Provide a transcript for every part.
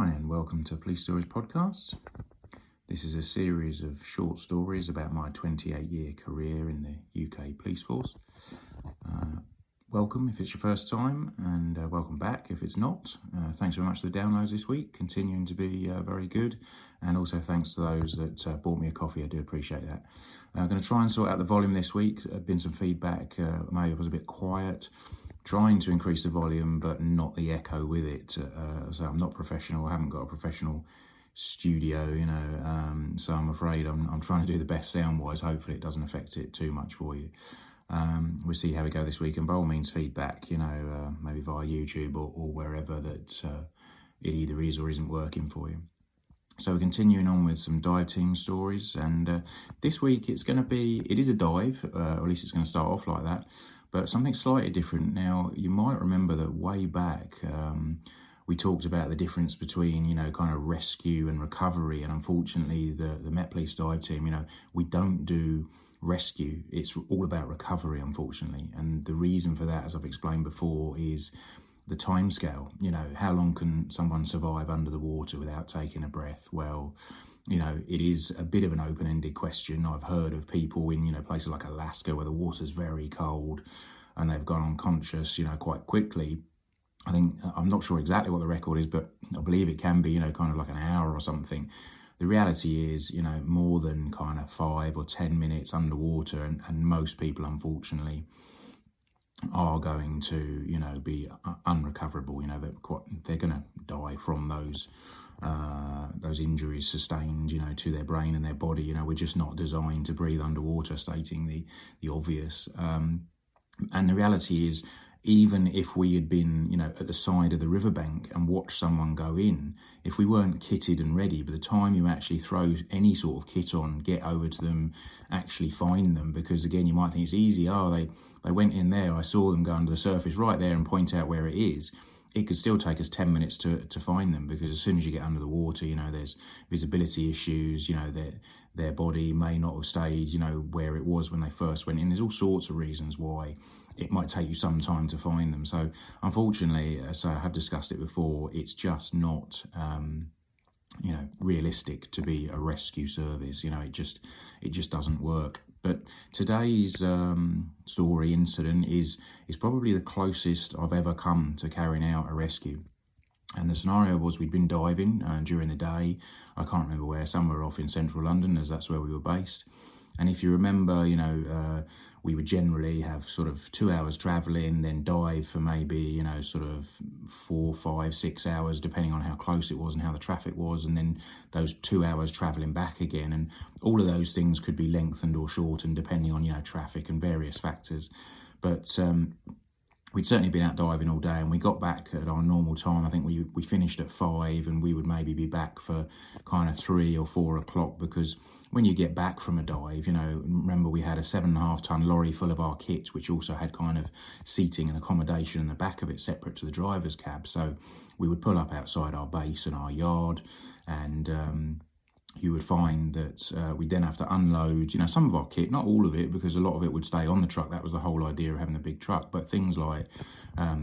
Hi and welcome to Police Stories Podcast. This is a series of short stories about my 28-year career in the UK Police Force. Welcome if it's your first time, and welcome back if it's not. Thanks very much for the downloads this week, continuing to be very good, and also thanks to those that bought me a coffee. I do appreciate that. I'm going to try and sort out the volume this week. There's been some feedback, maybe I was a bit quiet, trying to increase the volume but not the echo with it. So I'm not professional, I haven't got a professional studio, so I'm afraid I'm trying to do the best sound wise. Hopefully it doesn't affect it too much for you. We'll see how we go this week, and by all means feedback, maybe via YouTube or wherever that it either is or isn't working for you. So we're continuing on with some dive team stories, and this week it is a dive, or at least it's going to start off like that, but something slightly different. Now, you might remember that way back we talked about the difference between, kind of rescue and recovery, and unfortunately the Met Police dive team, we don't do rescue. It's all about recovery, unfortunately, and the reason for that, as I've explained before, is the timescale. How long can someone survive under the water without taking a breath? Well, it is a bit of an open-ended question. I've heard of people in, places like Alaska where the water's very cold and they've gone unconscious, quite quickly. I think, I'm not sure exactly what the record is, but I believe it can be, kind of like an hour or something. The reality is, more than kind of 5 or 10 minutes underwater, and most people, unfortunately, are going to, be unrecoverable. They're going to die from those injuries sustained, to their brain and their body. We're just not designed to breathe underwater, stating the obvious. And the reality is, even if we had been, at the side of the riverbank and watched someone go in, if we weren't kitted and ready, by the time you actually throw any sort of kit on, get over to them, actually find them, because again, you might think it's easy. Oh, they went in there, I saw them go under the surface right there and point out where it is. It could still take us 10 minutes to find them, because as soon as you get under the water, there's visibility issues, their body may not have stayed, where it was when they first went in. There's all sorts of reasons why it might take you some time to find them. So unfortunately, as I have discussed it before, it's just not, realistic to be a rescue service. It just doesn't work. But today's story incident is probably the closest I've ever come to carrying out a rescue. And the scenario was, we'd been diving during the day. I can't remember where, somewhere off in central London, as that's where we were based. And if you remember, we would generally have sort of 2 hours travelling, then dive for maybe, sort of 4, 5, 6 hours, depending on how close it was and how the traffic was, and then those 2 hours travelling back again. And all of those things could be lengthened or shortened depending on, traffic and various factors. But we'd certainly been out diving all day, and we got back at our normal time. I think we finished at 5, and we would maybe be back for kind of 3 or 4 o'clock, because when you get back from a dive, remember we had a 7.5 ton lorry full of our kit, which also had kind of seating and accommodation in the back of it, separate to the driver's cab. So we would pull up outside our base and our yard, and you would find that we'd then have to unload, some of our kit, not all of it, because a lot of it would stay on the truck. That was the whole idea of having a big truck. But things like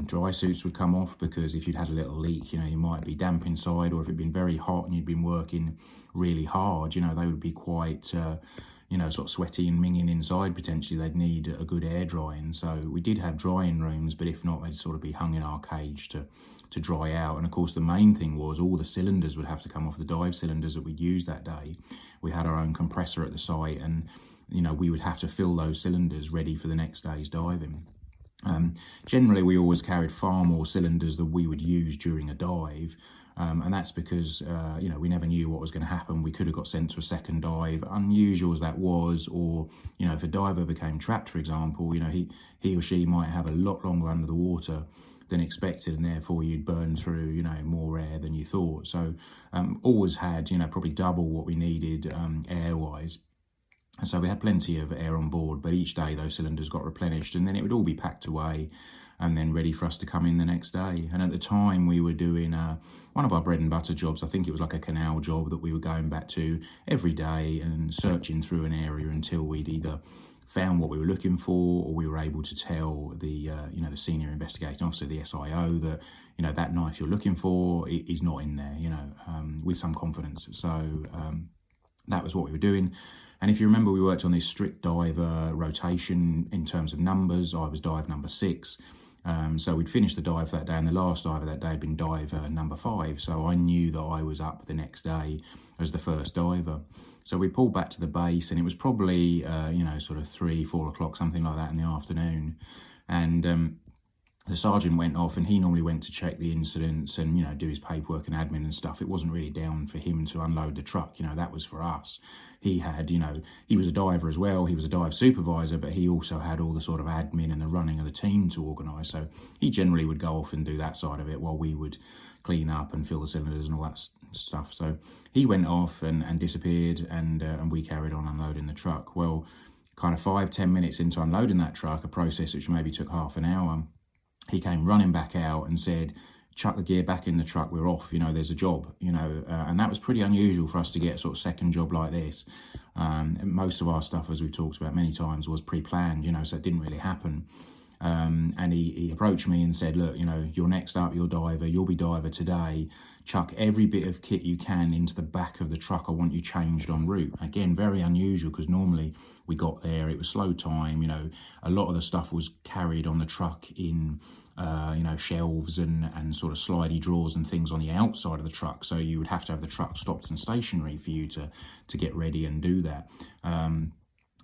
dry suits would come off, because if you'd had a little leak, you might be damp inside, or if it'd been very hot and you'd been working really hard, they would be quite, sort of sweaty and minging inside. Potentially they'd need a good air drying. So we did have drying rooms, but if not, they'd sort of be hung in our cage to dry out. And of course, the main thing was all the cylinders would have to come off, the dive cylinders that we'd use that day. We had our own compressor at the site, and we would have to fill those cylinders ready for the next day's diving. Generally, we always carried far more cylinders than we would use during a dive. And that's because, we never knew what was going to happen. We could have got sent to a second dive, unusual as that was, or, if a diver became trapped, for example, he or she might have a lot longer under the water than expected, and therefore you'd burn through, more air than you thought. So always had, probably double what we needed air-wise. So we had plenty of air on board, but each day those cylinders got replenished, and then it would all be packed away and then ready for us to come in the next day. And at the time we were doing one of our bread and butter jobs. I think it was like a canal job that we were going back to every day and searching through an area until we'd either found what we were looking for, or we were able to tell the the senior investigating officer, the SIO, that that knife you're looking for is not in there, with some confidence. So that was what we were doing. And if you remember, we worked on this strict diver rotation in terms of numbers. I was dive number 6. So we'd finished the dive that day, and the last diver that day had been diver number 5. So I knew that I was up the next day as the first diver. So we pulled back to the base, and it was probably, sort of 3-4 o'clock, something like that in the afternoon. And the sergeant went off, and he normally went to check the incidents and, do his paperwork and admin and stuff. It wasn't really down for him to unload the truck. That was for us. He had, he was a diver as well. He was a dive supervisor, but he also had all the sort of admin and the running of the team to organise. So he generally would go off and do that side of it while we would clean up and fill the cylinders and all that stuff. So he went off and disappeared, and we carried on unloading the truck. Well, kind of 5-10 minutes into unloading that truck, a process which maybe took half an hour, he came running back out and said, chuck the gear back in the truck, we're off, there's a job, and that was pretty unusual for us to get a sort of second job like this. Most of our stuff, as we've talked about many times, was pre-planned, so it didn't really happen. And he approached me and said, look, you're next up, you're diver, you'll be diver today. Chuck every bit of kit you can into the back of the truck. I want you changed en route. Again, very unusual, because normally we got there, it was slow time, a lot of the stuff was carried on the truck in, shelves and sort of slidey drawers and things on the outside of the truck. So you would have to have the truck stopped and stationary for you to get ready and do that.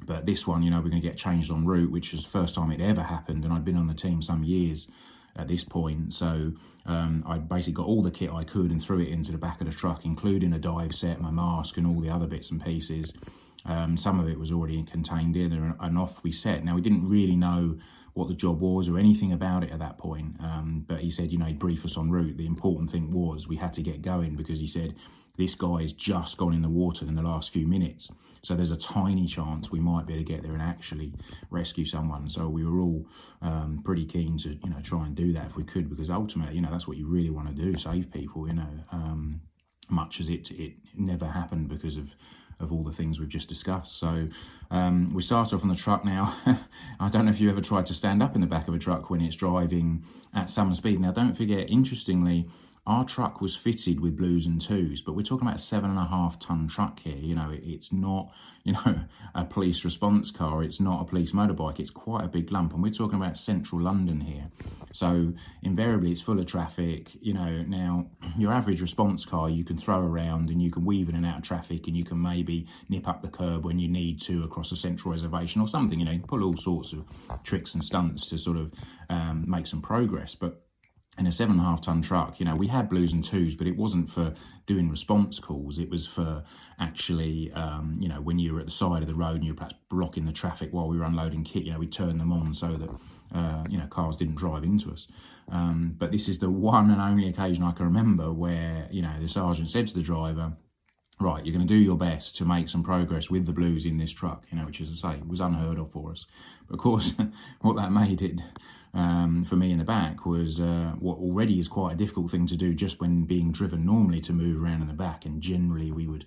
But this one, we're going to get changed en route, which was the first time it ever happened. And I'd been on the team some years at this point. So I basically got all the kit I could and threw it into the back of the truck, including a dive set, my mask and all the other bits and pieces. Some of it was already contained in there, and off we set. Now, we didn't really know what the job was or anything about it at that point. But he said, he'd brief us en route. The important thing was we had to get going, because he said, this guy's just gone in the water in the last few minutes. So there's a tiny chance we might be able to get there and actually rescue someone. So we were all pretty keen to, try and do that if we could, because ultimately, that's what you really want to do, save people, much as it never happened because of all the things we've just discussed. So we start off on the truck now. I don't know if you ever tried to stand up in the back of a truck when it's driving at some speed. Now, don't forget, interestingly, our truck was fitted with blues and twos, but we're talking about a 7.5 ton truck here. It's not, a police response car. It's not a police motorbike. It's quite a big lump, and we're talking about central London here. So invariably it's full of traffic. Now your average response car you can throw around and you can weave in and out of traffic, and you can maybe nip up the curb when you need to across a central reservation or something. You pull all sorts of tricks and stunts to sort of make some progress. But in a 7.5 ton truck, we had blues and twos, but it wasn't for doing response calls. It was for actually, when you were at the side of the road and you were perhaps blocking the traffic while we were unloading kit, we turned them on so that, cars didn't drive into us. But this is the one and only occasion I can remember where, the sergeant said to the driver, right, you're going to do your best to make some progress with the blues in this truck, which, as I say, was unheard of for us. But of course, what that made it for me in the back was what already is quite a difficult thing to do just when being driven normally, to move around in the back. And generally we would,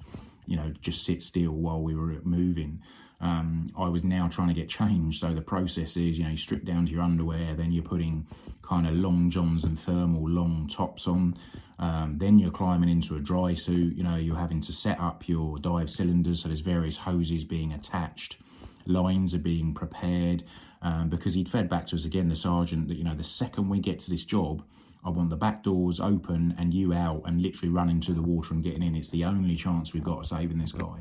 just sit still while we were moving. I was now trying to get changed. So the process is, you strip down to your underwear, then you're putting kind of long johns and thermal long tops on. Then you're climbing into a dry suit. You're having to set up your dive cylinders. So there's various hoses being attached. Lines are being prepared, because he'd fed back to us again, the sergeant, that, the second we get to this job, I want the back doors open and you out and literally run into the water and getting in. It's the only chance we've got of saving this guy.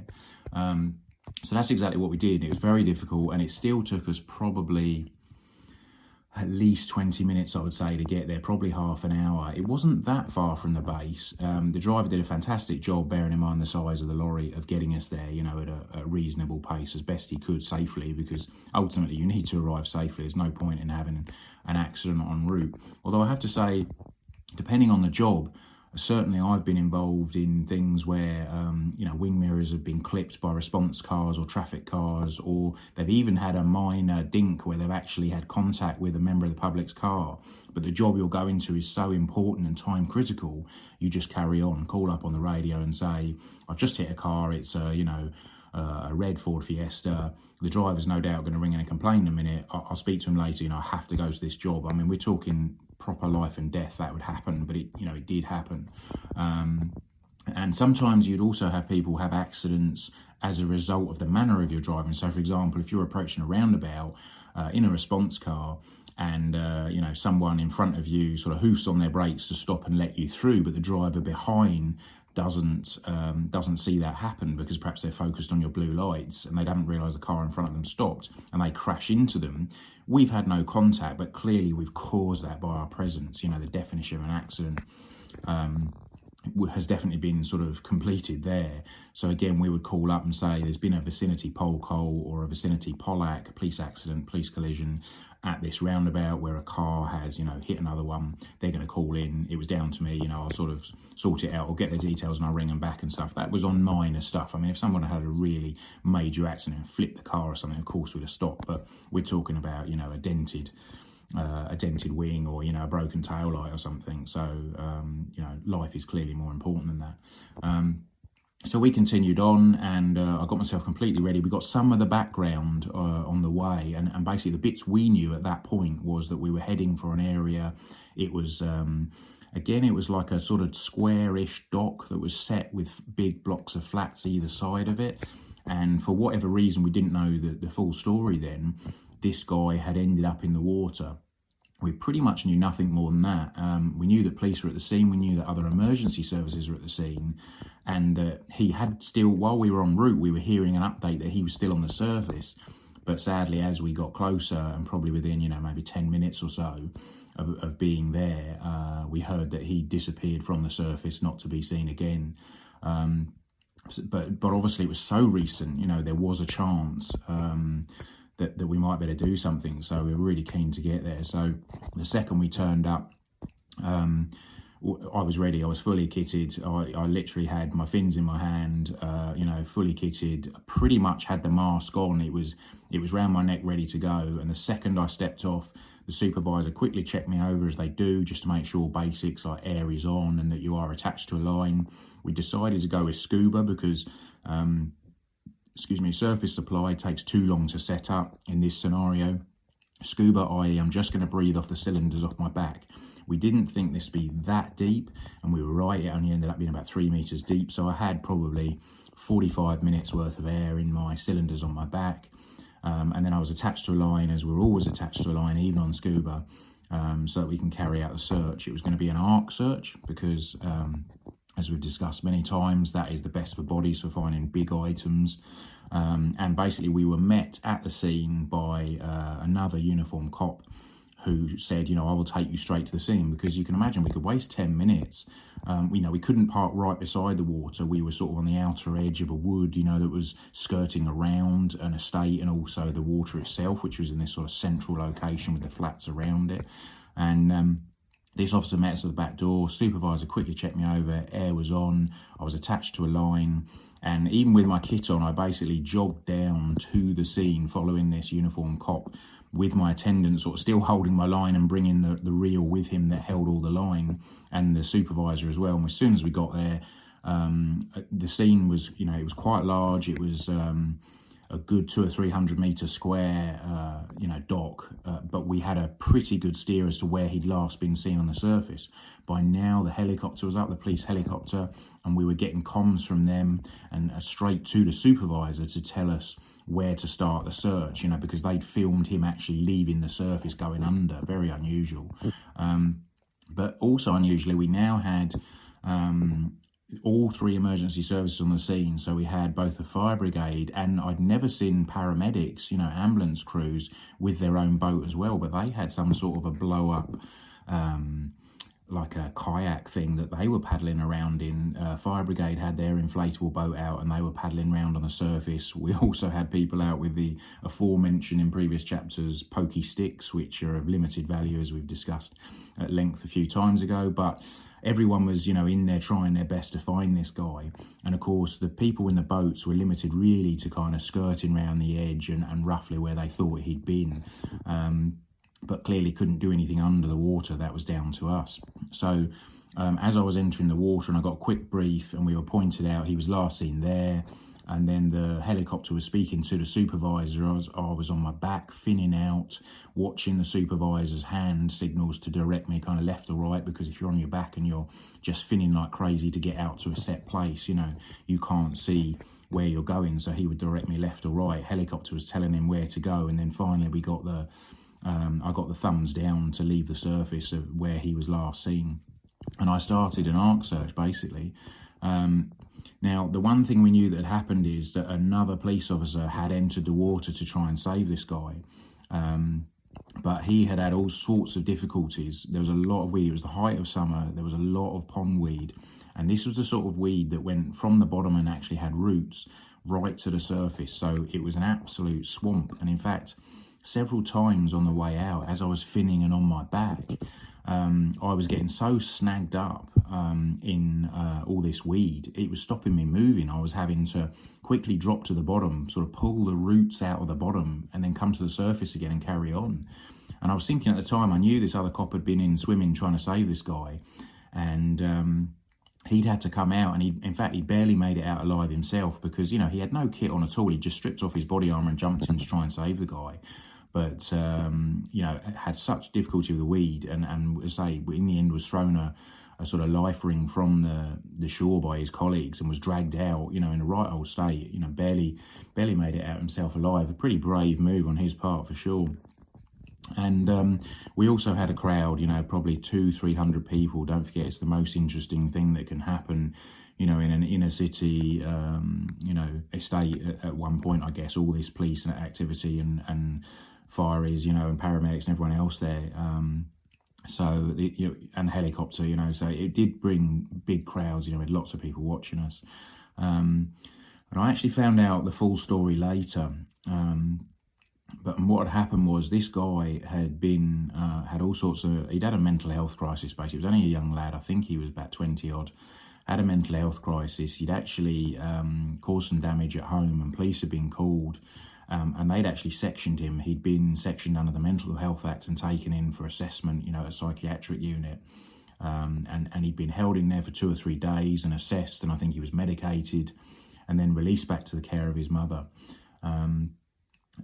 So that's exactly what we did. It was very difficult, and it still took us probably at least 20 minutes, I would say, to get there, probably half an hour. It wasn't that far from the base. The driver did a fantastic job, bearing in mind the size of the lorry, of getting us there, at a reasonable pace as best he could safely, because ultimately you need to arrive safely. There's no point in having an accident en route. Although I have to say, depending on the job, certainly I've been involved in things where, wing mirrors have been clipped by response cars or traffic cars, or they've even had a minor dink where they've actually had contact with a member of the public's car. But the job you're going to is so important and time critical, you just carry on, call up on the radio and say, I've just hit a car, it's a a red Ford Fiesta. The driver's no doubt going to ring in and complain in a minute. I'll speak to him later. I have to go to this job. I mean, we're talking proper life and death that would happen, but it did happen. And sometimes you'd also have people have accidents as a result of the manner of your driving. So, for example, if you're approaching a roundabout in a response car, and someone in front of you sort of hoofs on their brakes to stop and let you through, but the driver behind doesn't see that happen because perhaps they're focused on your blue lights and they haven't realised the car in front of them stopped and they crash into them. We've had no contact, but clearly we've caused that by our presence. The definition of an accident has definitely been sort of completed there. So again, we would call up and say there's been a vicinity pole call or a vicinity POLAC, police accident, police collision at this roundabout where a car has, hit another one. They're going to call in. It was down to me, I'll sort of sort it out or get the details and I'll ring them back and stuff. That was on minor stuff. I mean, if someone had a really major accident and flipped the car or something, of course we'd have stopped. But we're talking about, a dented wing or a broken tail light or something. So life is clearly more important than that. So we continued on, and I got myself completely ready. We got some of the background on the way, and basically the bits we knew at that point was that we were heading for an area. It was again, it was like a sort of squarish dock that was set with big blocks of flats either side of it. And for whatever reason, we didn't know the full story then. This guy had ended up in the water. We pretty much knew nothing more than that. We knew that police were at the scene. We knew that other emergency services were at the scene. And he had still, while we were en route, we were hearing an update that he was still on the surface. But sadly, as we got closer, and probably within, maybe 10 minutes or so of being there, we heard that he disappeared from the surface, not to be seen again. But obviously it was so recent, there was a chance that we might better do something. So we were really keen to get there. So the second we turned up, I was ready. I was fully kitted. I literally had my fins in my hand, fully kitted, pretty much had the mask on. It was round my neck, ready to go. And the second I stepped off, the supervisor quickly checked me over, as they do, just to make sure basics like air is on and that you are attached to a line. We decided to go with scuba because surface supply takes too long to set up in this scenario. Scuba, i.e. I'm just going to breathe off the cylinders off my back. We didn't think this would be that deep, and we were right. It only ended up being about 3 meters deep. So I had probably 45 minutes worth of air in my cylinders on my back. And then I was attached to a line, as we're always attached to a line, even on scuba, so that we can carry out the search. It was going to be an arc search because, as we've discussed many times, that is the best for bodies for finding big items. And basically we were met at the scene by another uniformed cop who said, I will take you straight to the scene, because you can imagine we could waste 10 minutes. We couldn't park right beside the water. We were sort of on the outer edge of a wood, that was skirting around an estate, and also the water itself, which was in this sort of central location with the flats around it. And this officer met us at the back door. Supervisor quickly checked me over. Air was on. I was attached to a line. And even with my kit on, I basically jogged down to the scene following this uniformed cop with my attendant sort of still holding my line and bringing the reel with him that held all the line, and the supervisor as well. And as soon as we got there, the scene was, it was quite large. It was a good 200 or 300 meter square, dock, but we had a pretty good steer as to where he'd last been seen on the surface. By now, the helicopter was up, the police helicopter, and we were getting comms from them and straight to the supervisor to tell us where to start the search, because they'd filmed him actually leaving the surface, going under. Very unusual. But also unusually, we now had all 3 emergency services on the scene. So we had both the fire brigade, and I'd never seen paramedics, ambulance crews with their own boat as well, but they had some sort of a blow up, like a kayak thing that they were paddling around in. Fire brigade had their inflatable boat out and they were paddling around on the surface. We also had people out with the aforementioned in previous chapters pokey sticks, which are of limited value, as we've discussed at length a few times ago. But everyone was, in there trying their best to find this guy. And of course, the people in the boats were limited really to kind of skirting around the edge and roughly where they thought he'd been. But clearly couldn't do anything under the water. That was down to us. So as I was entering the water, and I got a quick brief, and we were pointed out he was last seen there, And then the helicopter was speaking to the supervisor. I was on my back, finning out, watching the supervisor's hand signals to direct me kind of left or right, because if you're on your back and you're just finning like crazy to get out to a set place, you know, you can't see where you're going. So he would direct me left or right. Helicopter was telling him where to go. And then finally we got I got the thumbs down to leave the surface of where he was last seen. And I started an ARC search, basically. Now, the one thing we knew that had happened is that another police officer had entered the water to try and save this guy. But he had all sorts of difficulties. There was a lot of weed. It was the height of summer. There was a lot of pond weed. And this was the sort of weed that went from the bottom and actually had roots right to the surface. So it was an absolute swamp. And in fact, several times on the way out, as I was finning and on my back, I was getting so snagged up in all this weed, it was stopping me moving. I was having to quickly drop to the bottom, sort of pull the roots out of the bottom and then come to the surface again and carry on. And I was thinking at the time, I knew this other cop had been in swimming trying to save this guy, and he'd had to come out, and in fact he barely made it out alive himself, because, you know, he had no kit on at all. He just stripped off his body armor and jumped in to try and save the guy. But, you know, had such difficulty with the weed, and as I say, in the end was thrown a sort of life ring from the shore by his colleagues and was dragged out, you know, in a right old state, you know, barely made it out himself alive. A pretty brave move on his part, for sure. And we also had a crowd, you know, probably 200-300 people. Don't forget, it's the most interesting thing that can happen, you know, in an inner city, you know, estate at one point, I guess, all this police activity and fireys, you know, and paramedics and everyone else there. So, you know, and helicopter, you know, so it did bring big crowds, you know, with lots of people watching us. And I actually found out the full story later. But what had happened was this guy had been, had all sorts of, he'd had a mental health crisis, basically. He was only a young lad. I think he was about 20 odd, had a mental health crisis. He'd actually caused some damage at home, and police had been called, and they'd actually sectioned him. He'd been sectioned under the Mental Health Act and taken in for assessment, you know, at a psychiatric unit. And he'd been held in there for 2 or 3 days and assessed, and I think he was medicated and then released back to the care of his mother.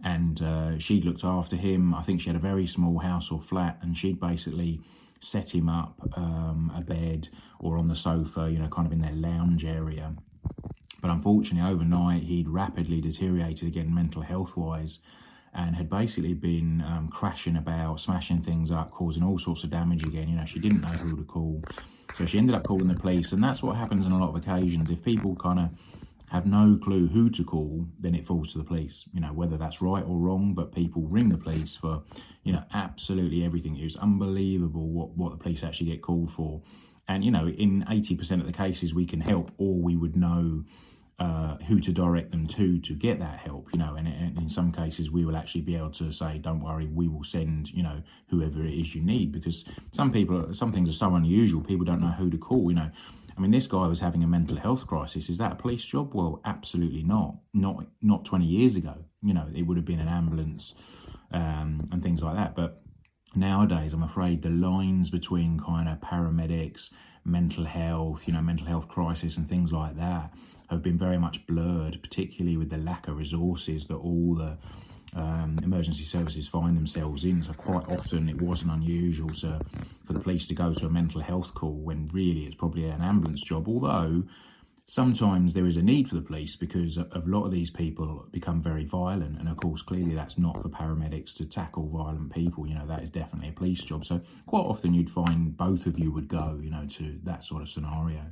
And she'd looked after him. I think she had a very small house or flat, and she'd basically set him up a bed or on the sofa, you know, kind of in their lounge area. But unfortunately, overnight, he'd rapidly deteriorated again mental health-wise, and had basically been crashing about, smashing things up, causing all sorts of damage again. You know, she didn't know who to call. So she ended up calling the police, and that's what happens on a lot of occasions. If people kind of have no clue who to call, then it falls to the police, you know, whether that's right or wrong, but people ring the police for, you know, absolutely everything. It was unbelievable what the police actually get called for. And, you know, in 80% of the cases we can help, or we would know who to direct them to get that help, you know, and in some cases we will actually be able to say, don't worry, we will send, you know, whoever it is you need, because some things are so unusual, people don't know who to call, you know. I mean, this guy was having a mental health crisis. Is that a police job? Well, absolutely not. Not 20 years ago. You know, it would have been an ambulance and things like that. But nowadays, I'm afraid the lines between kind of paramedics, mental health, you know, mental health crisis and things like that have been very much blurred, particularly with the lack of resources that all the emergency services find themselves in. So quite often it wasn't unusual for the police to go to a mental health call when really it's probably an ambulance job, although sometimes there is a need for the police because a lot of these people become very violent, and of course clearly that's not for paramedics to tackle violent people, you know, that is definitely a police job. So quite often you'd find both of you would go, you know, to that sort of scenario.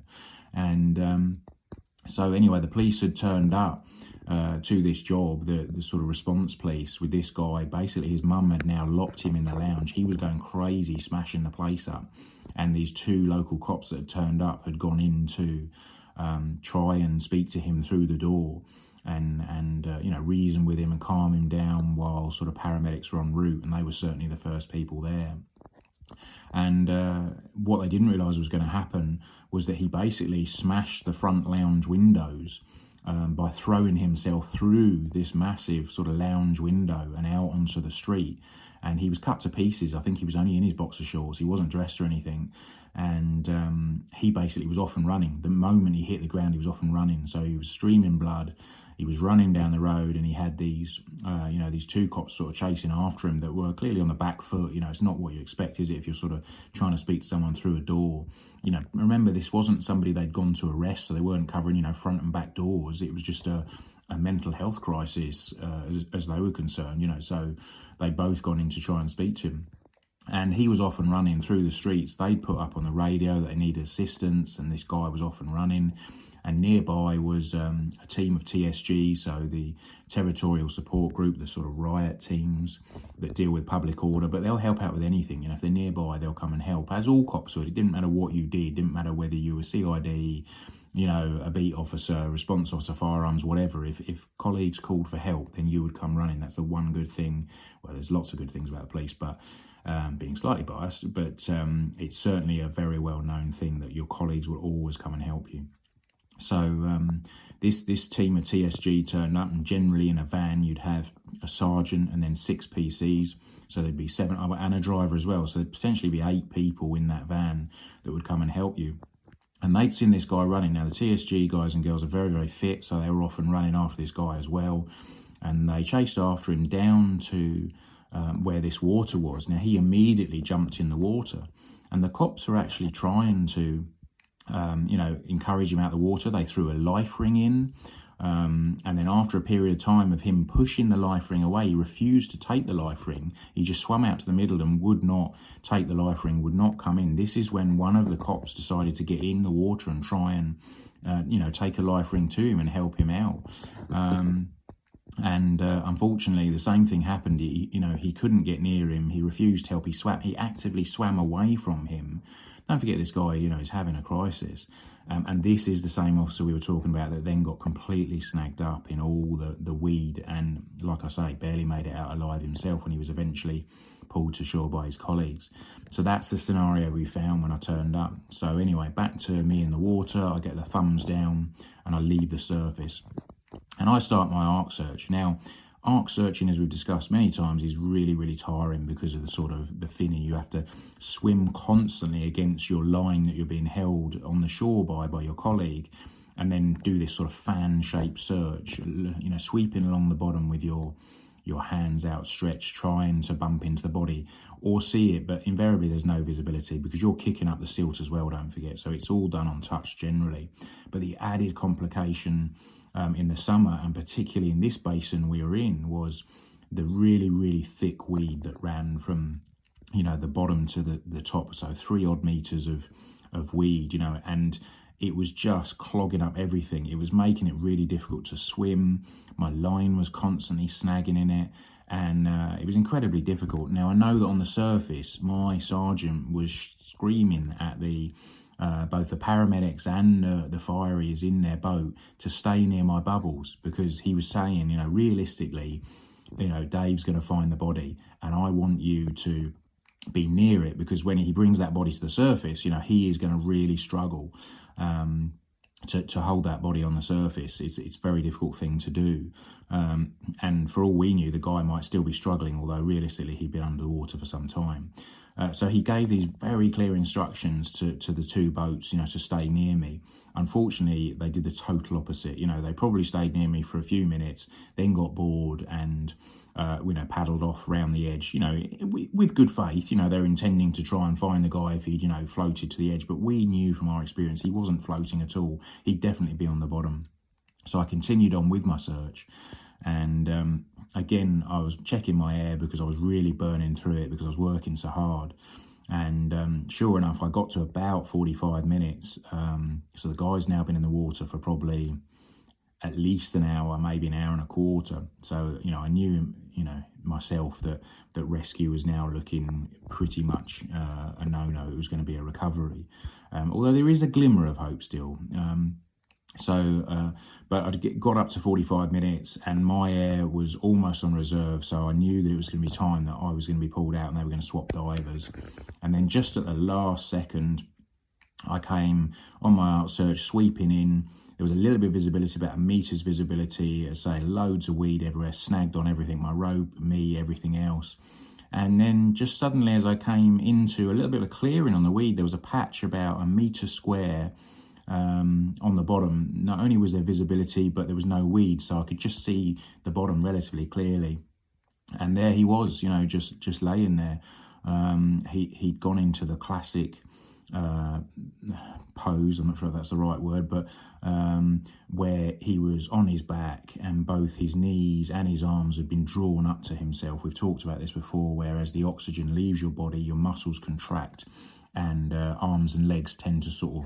And so anyway, the police had turned up to this job, the sort of response police, with this guy. Basically his mum had now locked him in the lounge. He was going crazy, smashing the place up, and these 2 local cops that had turned up had gone in to try and speak to him through the door and you know, reason with him and calm him down while sort of paramedics were en route, and they were certainly the first people there. And what they didn't realise was going to happen was that he basically smashed the front lounge windows by throwing himself through this massive sort of lounge window and out onto the street. And he was cut to pieces. I think he was only in his boxer shorts. He wasn't dressed or anything. and he basically was off and running. The moment he hit the ground, he was off and running. So he was streaming blood. He was running down the road, and he had these, these two cops sort of chasing after him that were clearly on the back foot. It's not what you expect, is it, if you're sort of trying to speak to someone through a door? Remember, this wasn't somebody they'd gone to arrest, so they weren't covering, front and back doors. It was just a mental health crisis, as they were concerned, so they'd both gone in to try and speak to him. And he was off and running through the streets. They'd put up on the radio that they needed assistance, and this guy was off and running. And nearby was a team of TSG, so the Territorial Support Group, the sort of riot teams that deal with public order. But they'll help out with anything. If they're nearby, they'll come and help, as all cops would. It didn't matter what you did. It didn't matter whether you were CID, a beat officer, response officer, firearms, whatever. If colleagues called for help, then you would come running. That's the one good thing. Well, there's lots of good things about the police, but being slightly biased, but it's certainly a very well-known thing that your colleagues will always come and help you. So this team of TSG turned up, and generally in a van you'd have a sergeant and then 6 PCs. So there'd be 7, and a driver as well. So there'd potentially be 8 people in that van that would come and help you. And they'd seen this guy running. Now, the TSG guys and girls are very, very fit, so they were off and running after this guy as well. And they chased after him down to where this water was. Now, he immediately jumped in the water. And the cops were actually trying to encourage him out of the water. They threw a life ring in. And then after a period of time of him pushing the life ring away, he refused to take the life ring. He just swam out to the middle and would not take the life ring, would not come in. This is when one of the cops decided to get in the water and try and, take a life ring to him and help him out. Unfortunately, the same thing happened. He couldn't get near him. He refused help. He actively swam away from him. Don't forget, this guy, is having a crisis. And this is the same officer we were talking about that then got completely snagged up in all the weed. And like I say, barely made it out alive himself when he was eventually pulled to shore by his colleagues. So that's the scenario we found when I turned up. So anyway, back to me in the water. I get the thumbs down and I leave the surface. And I start my arc search. Now, arc searching, as we've discussed many times, is really, really tiring because of the sort of the thinning. You have to swim constantly against your line that you're being held on the shore by your colleague, and then do this sort of fan-shaped search, sweeping along the bottom with your hands outstretched, trying to bump into the body or see it, but invariably there's no visibility because you're kicking up the silt as well, don't forget. So it's all done on touch generally. But the added complication in the summer, and particularly in this basin we were in, was the really, really thick weed that ran from, the bottom to the top. So 3 odd meters of weed, and it was just clogging up everything. It was making it really difficult to swim. My line was constantly snagging in it, and it was incredibly difficult. Now, I know that on the surface, my sergeant was screaming at both the paramedics and the fireys in their boat to stay near my bubbles, because he was saying, realistically, Dave's going to find the body, and I want you to be near it, because when he brings that body to the surface, he is going to really struggle to hold that body on the surface. It's a very difficult thing to do. And for all we knew, the guy might still be struggling, although realistically he'd been under the water for some time. So he gave these very clear instructions to the 2 boats, to stay near me. Unfortunately, they did the total opposite. They probably stayed near me for a few minutes, then got bored and, paddled off around the edge, with good faith. They're intending to try and find the guy if he'd, floated to the edge. But we knew from our experience he wasn't floating at all. He'd definitely be on the bottom. So I continued on with my search. And again, I was checking my air because I was really burning through it because I was working so hard. And sure enough, I got to about 45 minutes. So the guy's now been in the water for probably at least an hour, maybe an hour and a quarter. So, I knew, myself that rescue was now looking pretty much a no-no. It was going to be a recovery. Although there is a glimmer of hope still. But I got up to 45 minutes and my air was almost on reserve, so I knew that it was going to be time that I was going to be pulled out and they were going to swap divers. And then just at the last second, I came on my arc search, sweeping in. There was a little bit of visibility, about 1 meter's visibility, loads of weed everywhere, snagged on everything, my rope, me, everything else. And then just suddenly, as I came into a little bit of a clearing on the weed, there was a patch about 1 metre square on the bottom. Not only was there visibility, but there was no weed, so I could just see the bottom relatively clearly. And there he was, just laying there. He'd gone into the classic pose, I'm not sure if that's the right word, but where he was on his back and both his knees and his arms had been drawn up to himself. We've talked about this before, where as the oxygen leaves your body, your muscles contract, and arms and legs tend to sort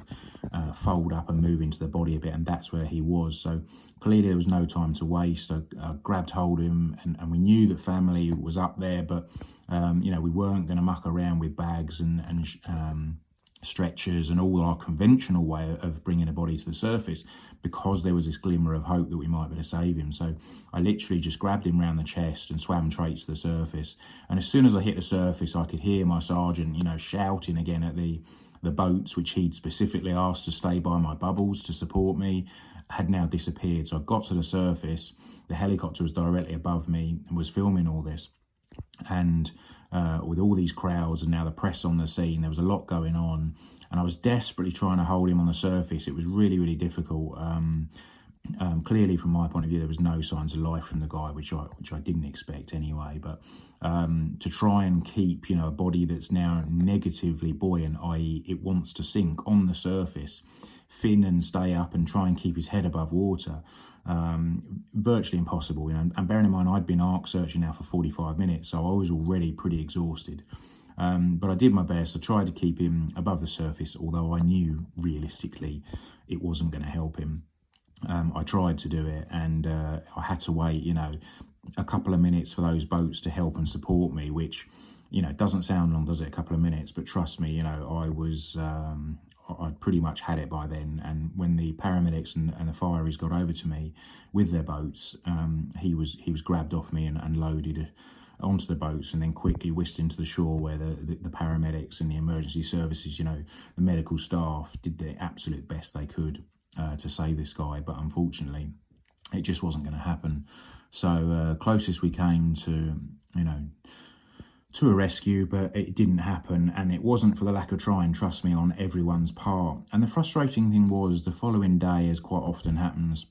of fold up and move into the body a bit, and that's where he was. So clearly there was no time to waste. I grabbed hold of him, and we knew that family was up there, but we weren't going to muck around with bags and stretchers and all our conventional way of bringing a body to the surface, because there was this glimmer of hope that we might be able to save him. So I literally just grabbed him around the chest and swam straight to the surface. And as soon as I hit the surface, I could hear my sergeant, shouting again at the boats, which he'd specifically asked to stay by my bubbles to support me, had now disappeared. So I got to the surface, the helicopter was directly above me and was filming all this. And with all these crowds and now the press on the scene, there was a lot going on, and I was desperately trying to hold him on the surface. It was really, really difficult. Clearly, from my point of view, there was no signs of life from the guy, which I didn't expect anyway. But to try and keep, a body that's now negatively buoyant, i.e. it wants to sink on the surface, fin and stay up and try and keep his head above water, virtually impossible. And bearing in mind, I'd been arc searching now for 45 minutes, so I was already pretty exhausted. But I did my best. I tried to keep him above the surface, although I knew realistically it wasn't going to help him. I tried to do it, and I had to wait, a couple of minutes for those boats to help and support me, which, doesn't sound long, does it? A couple of minutes, but trust me, I was, I'd pretty much had it by then. And when the paramedics and the fireys got over to me with their boats, he was grabbed off me and loaded onto the boats, and then quickly whisked into the shore, where the paramedics and the emergency services, the medical staff did their absolute best they could to save this guy. But unfortunately, it just wasn't going to happen. So closest we came to, to a rescue, but it didn't happen, and it wasn't for the lack of trying, trust me, on everyone's part. And the frustrating thing was, the following day, as quite often happens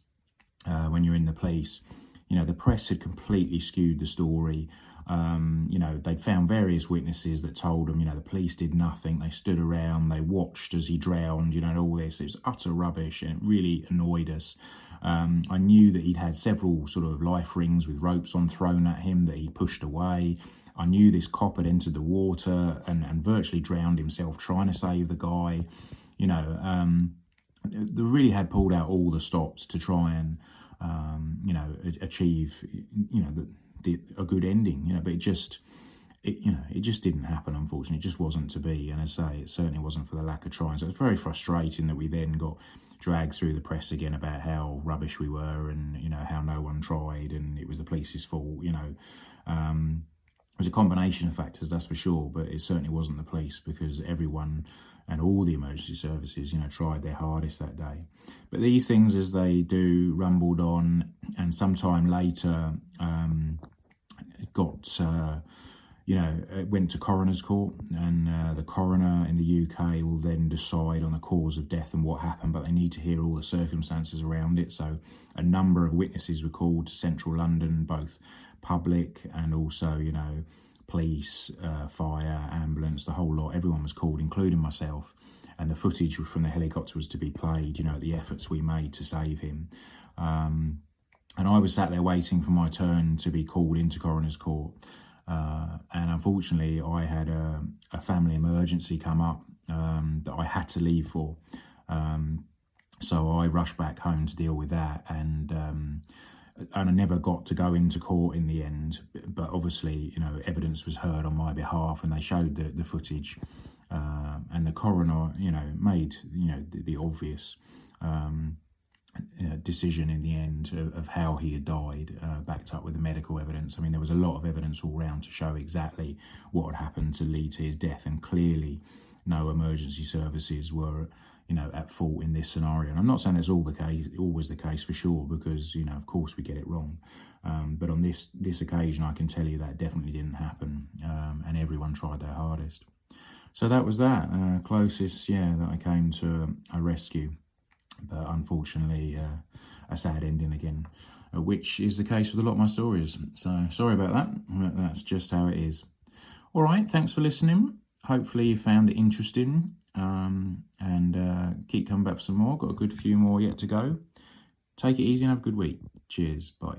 when you're in the police, the press had completely skewed the story. They'd found various witnesses that told them, the police did nothing, they stood around, they watched as he drowned, all this. It was utter rubbish, and it really annoyed us. I knew that he'd had several sort of life rings with ropes on thrown at him that he pushed away. I knew this cop had entered the water and virtually drowned himself trying to save the guy. They really had pulled out all the stops to try and, achieve, a good ending, but it just didn't happen, unfortunately. It just wasn't to be. And as I say, it certainly wasn't for the lack of trying. So it's very frustrating that we then got dragged through the press again about how rubbish we were, and, how no one tried and it was the police's fault, It was a combination of factors, that's for sure, but it certainly wasn't the police, because everyone and all the emergency services, tried their hardest that day. But these things, as they do, rumbled on, and sometime later it went to coroner's court, and the coroner in the UK will then decide on the cause of death and what happened, but they need to hear all the circumstances around it. So a number of witnesses were called to central London, both public and also, police, fire, ambulance, the whole lot. Everyone was called, including myself, and the footage from the helicopter was to be played, the efforts we made to save him. And I was sat there waiting for my turn to be called into coroner's court. And unfortunately, I had a family emergency come up that I had to leave for. So I rushed back home to deal with that, and I never got to go into court in the end. But obviously, evidence was heard on my behalf, and they showed the footage. And the coroner, made, the obvious decision in the end of how he had died, backed up with the medical evidence. I mean, there was a lot of evidence all round to show exactly what had happened to lead to his death, and clearly no emergency services were, at fault in this scenario. And I'm not saying it's always the case for sure, because, of course we get it wrong. But on this occasion, I can tell you that definitely didn't happen, and everyone tried their hardest. So that was that, closest, that I came to a rescue. But unfortunately, a sad ending again, which is the case with a lot of my stories. So sorry about that. That's just how it is. All right, thanks for listening. Hopefully you found it interesting, and keep coming back for some more. Got a good few more yet to go. Take it easy and have a good week. Cheers. Bye.